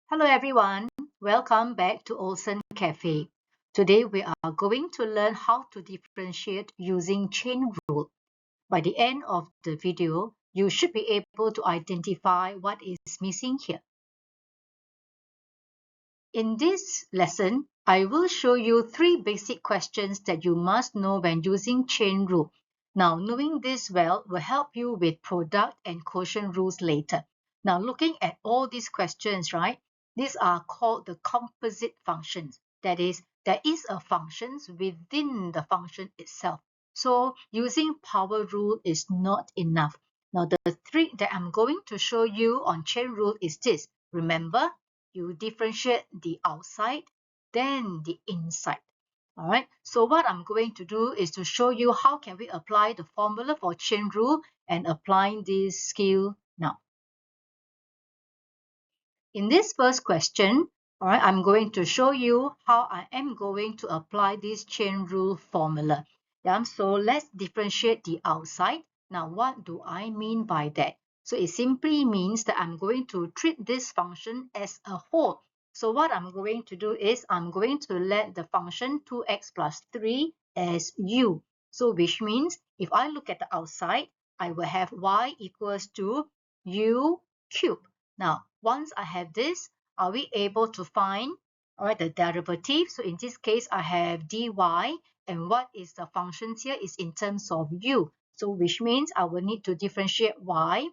Hello everyone, welcome back to Olsen Cafe. Today we are going to learn how to differentiate using chain rule. By the end of the video, you should be able to identify what is missing here. In this lesson, I will show you three basic questions that you must know when using chain rule. Now, knowing this well will help you with product and quotient rules later. Now, looking at all these questions, right? These are called the composite functions. That is, there is a function within the function itself. So, using power rule is not enough. Now, the trick that I'm going to show you on chain rule is this. Remember, you differentiate the outside, then the inside. All right, so what I'm going to do is to show you how can we apply the formula for chain rule and applying this skill now. In this first question, all right, I'm going to show you how I am going to apply this chain rule formula. Yeah, so let's differentiate the outside. Now, what do I mean by that? So it simply means that I'm going to treat this function as a whole. So what I'm going to do is I'm going to let the function 2x plus 3 as u. So which means if I look at the outside, I will have y equals to u cubed. Now, once I have this, are we able to find the derivative? So in this case, I have dy, and what is the function here is in terms of u. So which means I will need to differentiate y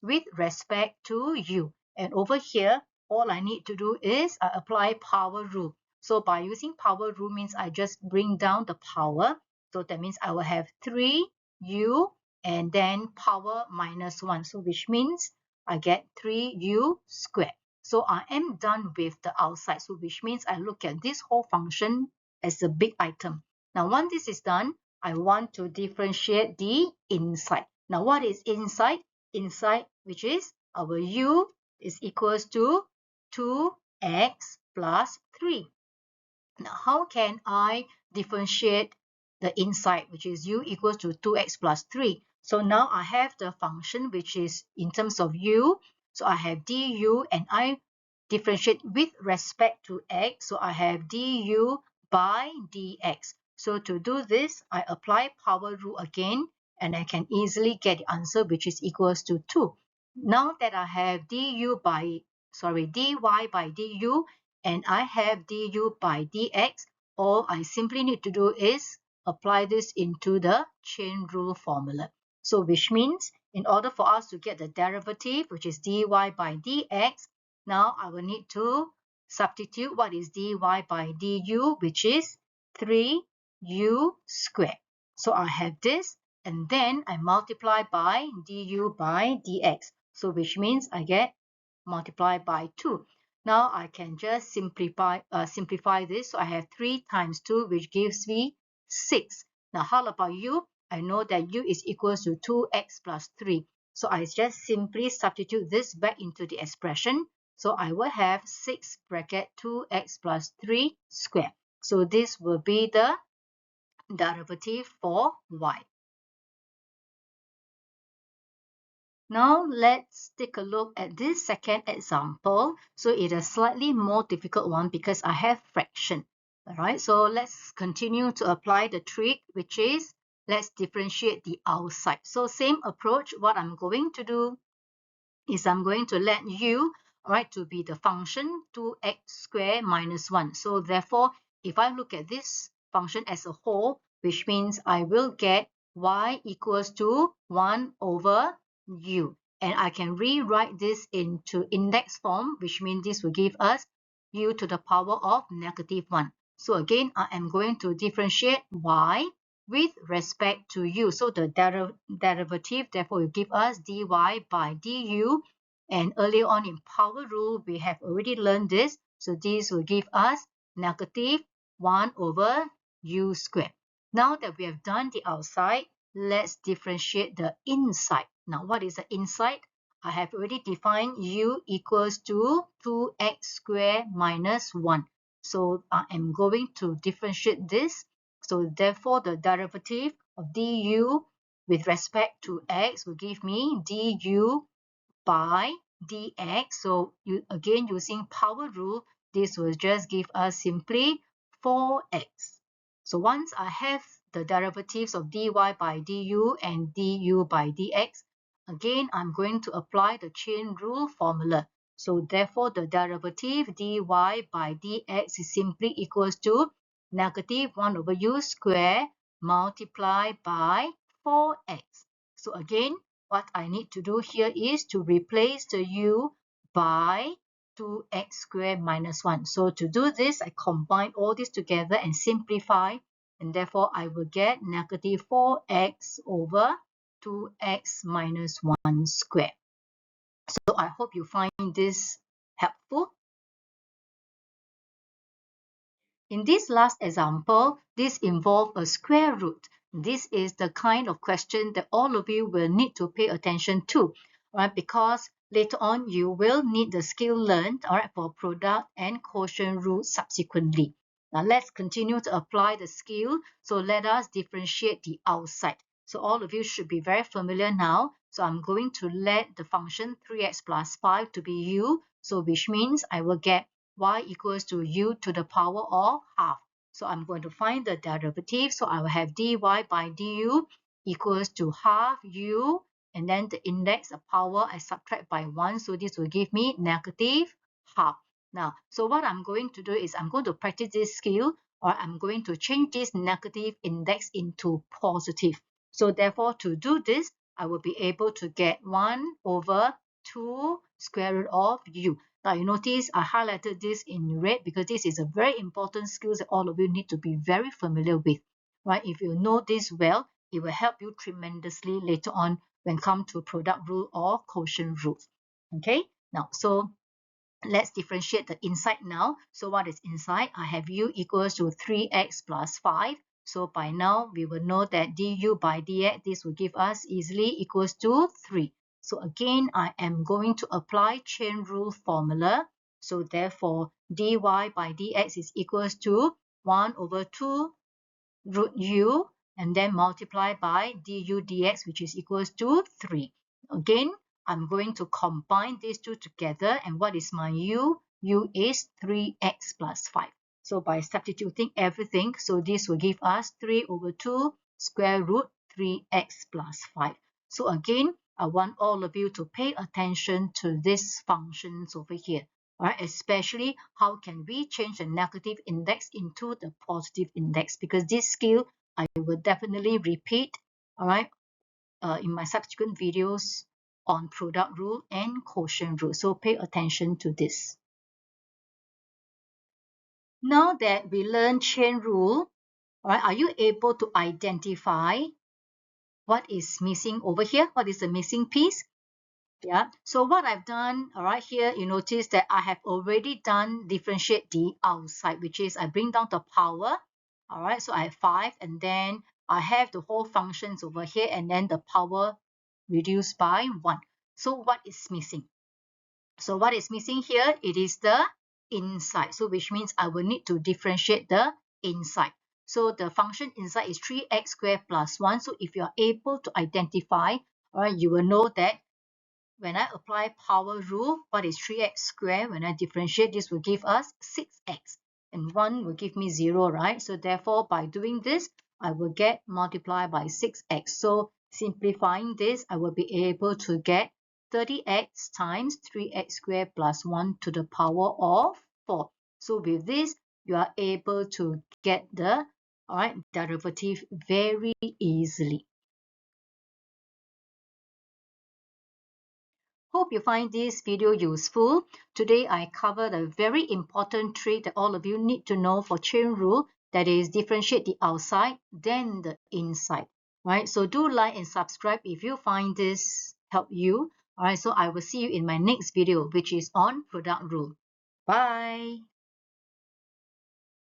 with respect to u. And over here, all I need to do is I apply power rule. So by using power rule means I just bring down the power. So that means I will have 3u and then power minus 1. So which means I get 3u squared. So I am done with the outside. So which means I look at this whole function as a big item. Now once this is done, I want to differentiate the inside. Now what is inside? Inside, which is our u is equals to 2x plus 3. Now how can I differentiate the inside, which is u equals to 2x plus 3? So now I have the function which is in terms of u. So I have du and I differentiate with respect to x. So I have du by dx. So to do this, I apply power rule again and I can easily get the answer which is equals to 2. Now that I have dy by du and I have du by dx, all I simply need to do is apply this into the chain rule formula. So which means in order for us to get the derivative, which is dy by dx, now I will need to substitute what is dy by du, which is 3u squared. So I have this, and then I multiply by du by dx. So which means I get multiply by 2. Now I can just simplify this. So I have 3 times 2, which gives me 6. Now how about u? I know that u is equals to 2x plus 3. So I just simply substitute this back into the expression. So I will have 6 bracket 2x plus 3 squared. So this will be the derivative for y. Now let's take a look at this second example. So it is a slightly more difficult one because I have fraction. All right, so let's continue to apply the trick, which is let's differentiate the outside. So same approach. What I'm going to do is I'm going to let u, all right, to be the function 2x squared minus 1. So therefore, if I look at this function as a whole, which means I will get y equals to 1 over u. And I can rewrite this into index form, which means this will give us u to the power of negative 1. So again, I am going to differentiate y with respect to u. So the derivative therefore will give us dy by du. And earlier on in power rule, we have already learned this. So this will give us negative 1 over u squared. Now that we have done the outside, let's differentiate the inside. Now, what is the inside? I have already defined u equals to 2x squared minus 1. So I am going to differentiate this. So therefore, the derivative of du with respect to x will give me du by dx. So again, using power rule, this will just give us simply 4x. So once I have the derivatives of dy by du and du by dx, again, I'm going to apply the chain rule formula. So therefore, the derivative dy by dx is simply equals to negative 1 over u square multiplied by 4x. So again, what I need to do here is to replace the u by 2x squared minus 1. So to do this, I combine all this together and simplify, and therefore I will get negative 4x over 2x minus 1 squared. So I hope you find this helpful. In this last example, this involves a square root. This is the kind of question that all of you will need to pay attention to, right? Because later on you will need the skill learned, all right, for product and quotient rules subsequently. Now let's continue to apply the skill. So let us differentiate the outside. So all of you should be very familiar now. So I'm going to let the function 3x plus 5 to be u. So which means I will get y equals to u to the power of half. So I'm going to find the derivative. So I will have dy by du equals to half u, and then the index of power I subtract by 1. So this will give me negative half. Now, so what I'm going to do is I'm going to practice this skill, or I'm going to change this negative index into positive. So therefore, to do this, I will be able to get 1 over 2 square root of u. Now you notice I highlighted this in red because this is a very important skill that all of you need to be very familiar with, right? If you know this well, it will help you tremendously later on when come to product rule or quotient rules. Okay, now so let's differentiate the inside now. So what is inside? I have u equals to 3x plus 5. So by now we will know that du by dx, this will give us easily equals to 3. So again, I am going to apply chain rule formula. So therefore, dy by dx is equals to 1 over 2 root u, and then multiply by du dx, which is equals to 3. Again, I'm going to combine these two together, and what is my u? U is 3x plus 5. So by substituting everything, so this will give us 3 over 2 square root 3x plus 5. So again, I want all of you to pay attention to these functions over here. Right? Especially how can we change the negative index into the positive index, because this skill I will definitely repeat, all right, in my subsequent videos on product rule and quotient rule. So pay attention to this. Now that we learn chain rule, all right, are you able to identify what is missing over here? What is the missing piece? Yeah, so what I've done, all right, here you notice that I have already done differentiate the outside, which is I bring down the power, all right, so I have 5, and then I have the whole functions over here, and then the power reduced by 1. So what is missing? So what is missing here? It is the inside, so which means I will need to differentiate the inside. So the function inside is 3x squared plus 1. So if you are able to identify, all right, you will know that when I apply power rule, what is 3x squared? When I differentiate, this will give us 6x. And 1 will give me 0, right? So therefore, by doing this, I will get multiplied by 6x. So simplifying this, I will be able to get 30x times 3x squared plus 1 to the power of 4. So with this, you are able to get the derivative very easily. Hope you find this video useful. Today I covered a very important trick that all of you need to know for chain rule, that is differentiate the outside then the inside. Right? So do like and subscribe if you find this help you. Alright, so I will see you in my next video, which is on product rule. Bye.